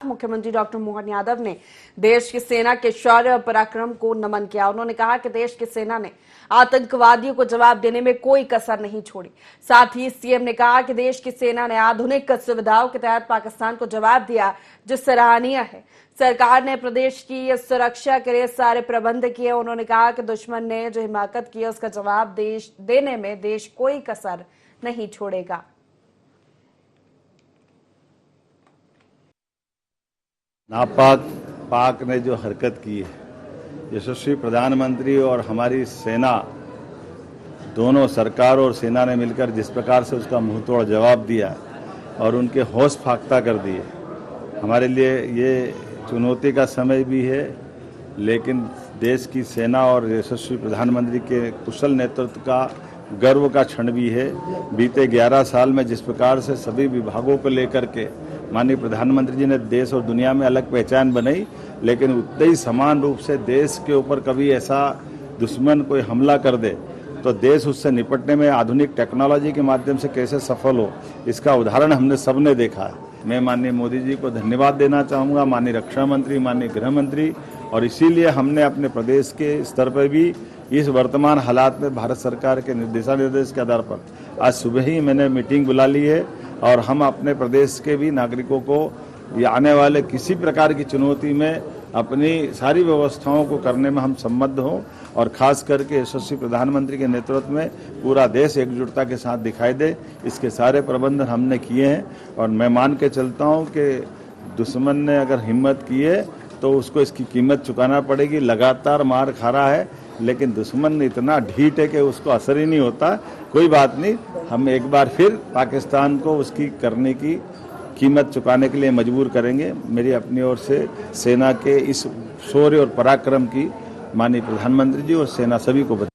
मुख्यमंत्री डॉक्टर मोहन यादव ने देश की सेना के शौर्य और पराक्रम को नमन किया। उन्होंने कहा कि देश की सेना ने आतंकवादियों को जवाब देने में कोई कसर नहीं छोड़ी। साथ ही सीएम ने कहा कि देश की सेना ने आधुनिक सुविधाओं के तहत पाकिस्तान को जवाब दिया, जो सराहनीय है। सरकार ने प्रदेश की सुरक्षा के लिए सारे प्रबंध किए। उन्होंने कहा कि दुश्मन ने जो हिमाकत की उसका जवाब देने में देश कोई कसर नहीं छोड़ेगा। नापाक पाक ने जो हरकत की है, यशस्वी प्रधानमंत्री और हमारी सेना, दोनों सरकार और सेना ने मिलकर जिस प्रकार से उसका मुंहतोड़ जवाब दिया और उनके होश फाख्ता कर दिए, हमारे लिए ये चुनौती का समय भी है, लेकिन देश की सेना और यशस्वी प्रधानमंत्री के कुशल नेतृत्व का गर्व का क्षण भी है। बीते 11 साल में जिस प्रकार से सभी विभागों को लेकर के माननीय प्रधानमंत्री जी ने देश और दुनिया में अलग पहचान बनाई, लेकिन उतने ही समान रूप से देश के ऊपर कभी ऐसा दुश्मन कोई हमला कर दे तो देश उससे निपटने में आधुनिक टेक्नोलॉजी के माध्यम से कैसे सफल हो, इसका उदाहरण हमने सबने देखा है। मैं माननीय मोदी जी को धन्यवाद देना चाहूँगा, माननीय रक्षा मंत्री, माननीय गृह मंत्री, और इसीलिए हमने अपने प्रदेश के स्तर पर भी इस वर्तमान हालात में भारत सरकार के निर्देश के आधार पर आज सुबह ही मैंने मीटिंग बुला ली है और हम अपने प्रदेश के भी नागरिकों को ये आने वाले किसी प्रकार की चुनौती में अपनी सारी व्यवस्थाओं को करने में हम सम्मत हों और खास करके यशस्वी प्रधानमंत्री के नेतृत्व में पूरा देश एकजुटता के साथ दिखाई दे, इसके सारे प्रबंध हमने किए हैं। और मैं मान के चलता हूं कि दुश्मन ने अगर हिम्मत की है तो उसको इसकी कीमत चुकाना पड़ेगी। लगातार मार खा रहा है, लेकिन दुश्मन इतना ढीठ है कि उसको असर ही नहीं होता। कोई बात नहीं, हम एक बार फिर पाकिस्तान को उसकी करने की कीमत चुकाने के लिए मजबूर करेंगे। मेरी अपनी ओर से सेना के इस शौर्य और पराक्रम की माननीय प्रधानमंत्री जी और सेना सभी को बधाई।